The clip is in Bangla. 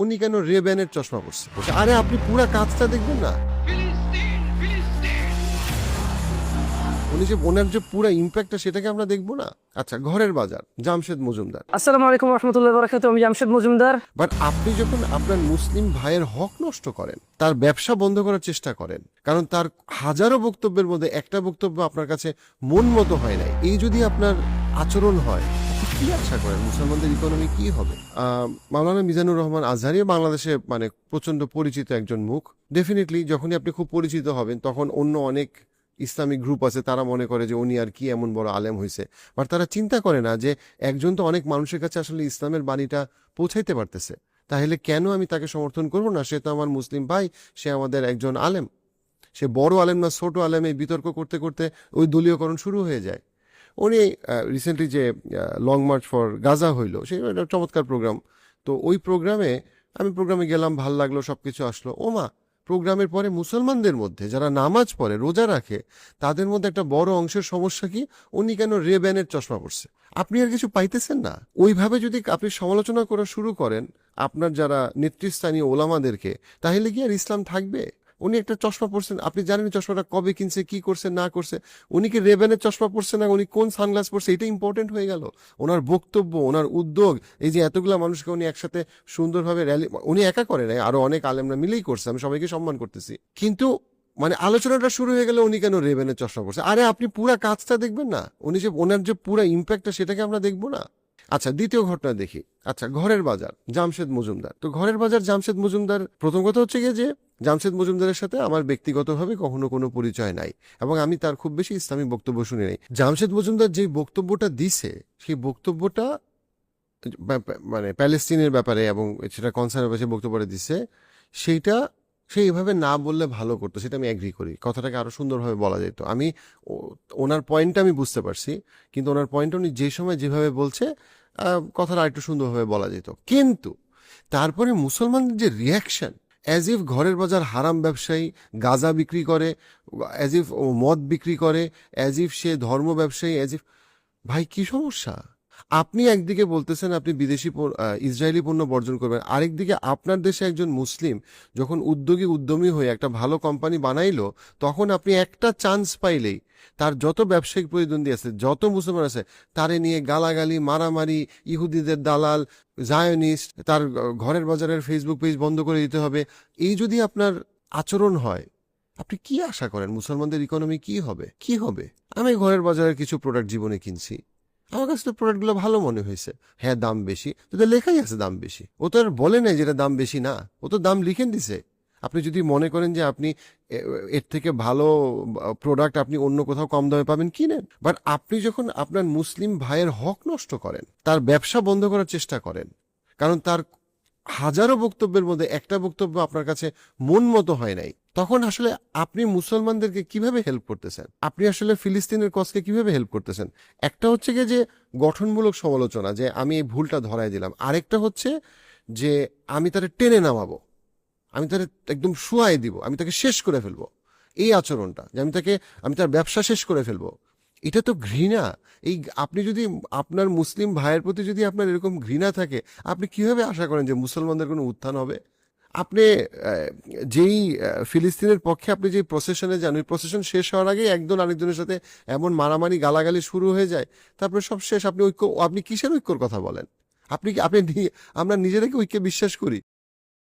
উনি কেন রেব্যানের চশমা পরছে? বলছে, আরে আপনি পুরা কাজটা দেখবেন না? উনি যে ওনার যে পুরা ইম্প্যাক্টটা সেটাকে আমরা দেখবো না? আচ্ছা, ঘরের বাজার, জামশেদ মজুমদার। আসসালামু আলাইকুম রহমতুল্লাহ বারাকাতুহু। আমি জামশেদ মজুমদার। বাট আপনি যখন আপনার মুসলিম ভাইয়ের হক নষ্ট করেন, তার ব্যবসা বন্ধ করার চেষ্টা করেন, কারণ তার হাজারো বক্তব্যের মধ্যে একটা বক্তব্য আপনার কাছে মন মতো হয় নাই, এই যদি আপনার আচরণ হয়, আপনি কি আশা করেন মুসলমানদের ইকোনমি কি হবে? মাওলানা মিজানুর রহমান আজহারি বাংলাদেশে মানে প্রচন্ড পরিচিত একজন মুখ। ডেফিনেটলি যখনই আপনি খুব পরিচিত হবেন তখন অন্য অনেক ইসলামিক গ্রুপ আছে, তারা মনে করে যে উনি আর কি এমন বড় আলেম হয়েছে। বাট তারা চিন্তা করে না যে একজন তো অনেক মানুষের কাছে আসলে ইসলামের বাণীটা পৌঁছাইতে পারতেছে, তাহলে কেন আমি তাকে সমর্থন করব না? সে তো আমার মুসলিম ভাই, সে আমাদের একজন আলেম। সে বড় আলেম না ছোট আলেম, এই বিতর্ক করতে করতে ওই দলীয়করণ শুরু হয়ে যায়। উনি রিসেন্টলি যে লং মার্চ ফর গাজা হইলো, সেই একটা চমৎকার প্রোগ্রাম। তো ওই প্রোগ্রামে গেলাম, ভাল লাগলো, সবকিছু আসলো। ওমা, প্রোগ্রামের পরে মুসলমানদের মধ্যে যারা নামাজ পড়ে, রোজা রাখে, তাদের মধ্যে একটা বড় অংশের সমস্যা কি, উনি কেন রেব্যানের চশমা পরছে? আপনি আর কিছু পাইতেছেন না? ওইভাবে যদি আপনি সমালোচনা করা শুরু করেন আপনার যারা নেতৃস্থানীয় ওলামাদেরকে, তাহলে কি আর ইসলাম থাকবে? উনি একটা চশমা পরছেন, আপনি জানেন চশমাটা কবে কিনছে, কি করছে না করছে? উনি কি রেবেনের চশমা পরছে না উনি কোন সানগ্লাস পরছে, এটা ইম্পর্টেন্ট হয়ে গেল? ওনার বক্তব্য, ওনার উদ্যোগ, এই যে এতগুলা মানুষকে উনি একসাথে সুন্দরভাবে র্যালি, উনি একা করে নাই, আরো অনেক আলেমরা মিলেই করছে, আমি সবাইকে সম্মান করতেছি, কিন্তু মানে আলোচনাটা শুরু হয়ে গেল উনি কেন রেবেনের চশমা পরছে? আরে আপনি পুরা কাজটা দেখবেন না? উনি যে ওনার যে পুরা ইম্প্যাক্টটা সেটাকে আমরা দেখবো না? আচ্ছা, দ্বিতীয় ঘটনা দেখি। আচ্ছা, ঘরের বাজার, জামশেদ মজুমদার। তো ঘরের বাজার জামশেদ মজুমদার, প্রথম কথা হচ্ছে গিয়ে যে জামশেদ মজুমদারের সাথে আমার ব্যক্তিগতভাবে কখনো কোনো পরিচয় নাই, এবং আমি তার খুব বেশি ইসলামিক বক্তব্য শুনি নাই। জামশেদ মজুমদার যে বক্তব্যটা দিছে, সেই বক্তব্যটা মানে প্যালেস্তিনের ব্যাপারে, এবং সেটা কনসার্ভেটিভ বক্তব্যটা দিছে, সেইটা সে এইভাবে না বললে ভালো করতো, সেটা আমি অ্যাগ্রি করি। কথাটাকে আরো সুন্দরভাবে বলা যেত। আমি ওনার পয়েন্টটা আমি বুঝতে পারছি, কিন্তু ওনার পয়েন্ট উনি যে সময় যেভাবে বলছে, কথাটা আরেকটু সুন্দরভাবে বলা যেত। কিন্তু তারপরে মুসলমানদের যে রিয়াকশন, অ্যাজ ইফ ঘরের বাজার হারাম ব্যবসায়ী, গাঁজা বিক্রি করে, অ্যাজ ইফ মদ বিক্রি করে, অ্যাজ ইফ সে ধর্ম ব্যবসায়ী, অ্যাজ ইফ, ভাই কি সমস্যা? আপনি একদিকে বলতেছেন আপনি বিদেশি ইসরায়েলি পণ্য বর্জন করবেন, আরেকদিকে আপনার দেশে একজন মুসলিম যখন উদ্যমী হয়ে একটা ভালো কোম্পানি বানাইলো, তখন আপনি একটা চান্স পাইলেই তার যত ব্যবসায়িক প্রতিদ্বন্দ্বী আছে, যত মুসলমান আছে, তারে নিয়ে গালাগালি, মারামারি, ইহুদিদের দালাল, জায়নিস্ট, তার ঘরের বাজারের ফেসবুক পেজ বন্ধ করে দিতে হবে। এই যদি আপনার আচরণ হয়, আপনি কি আশা করেন মুসলমানদের ইকোনমি কি হবে? কি হবে? আমি ঘরের বাজারের কিছু প্রোডাক্ট জীবনে কিনছি, আমার কাছে তো প্রোডাক্টগুলো ভালো মনে হয়েছে। হ্যাঁ, দাম বেশি, তো লেখাই আছে দাম বেশি, ও তো আর বলে নাই যেটা দাম বেশি না, ও তো দাম লিখে দিছে। আপনি যদি মনে করেন যে আপনি এর থেকে ভালো প্রোডাক্ট আপনি অন্য কোথাও কম দামে পাবেন, কিনেন। বাট আপনি যখন আপনার মুসলিম ভাইয়ের হক নষ্ট করেন, তার ব্যবসা বন্ধ করার চেষ্টা করেন, কারণ তার হাজারো বক্তব্যের মধ্যে একটা বক্তব্য আপনার কাছে মন মতো হয় নাই, তখন আসলে আপনি মুসলমানদেরকে কিভাবে হেল্প করতেছেন? আপনি আসলে ফিলিস্তিনের কজকে কিভাবে হেল্প করতেছেন? একটা হচ্ছে গিয়ে যে গঠনমূলক সমালোচনা, যে আমি এই ভুলটা ধরাই দিলাম। আরেকটা হচ্ছে যে আমি তারে টেনে নামাবো, আমি তারে একদম শুয়াই দিব, আমি তাকে শেষ করে ফেলবো। এই আচরণটা যে আমি তার ব্যবসা শেষ করে ফেলবো, এটা তো ঘৃণা। এই আপনি যদি আপনার মুসলিম ভাইয়ের প্রতি যদি আপনার এরকম ঘৃণা থাকে, আপনি কিভাবে আশা করেন যে মুসলমানদের কোনো উত্থান হবে? আপনি যেই ফিলিস্তিনের পক্ষে আপনি যে প্রসেশনে যান, ওই প্রসেশন শেষ হওয়ার আগে একজন আরেকজনের সাথে এমন মারামারি, গালাগালি শুরু হয়ে যায়, তারপরে সব শেষ। আপনি কিসের ঐক্যর কথা বলেন? আপনি আমরা নিজেরাকে ঐক্যে বিশ্বাস করি?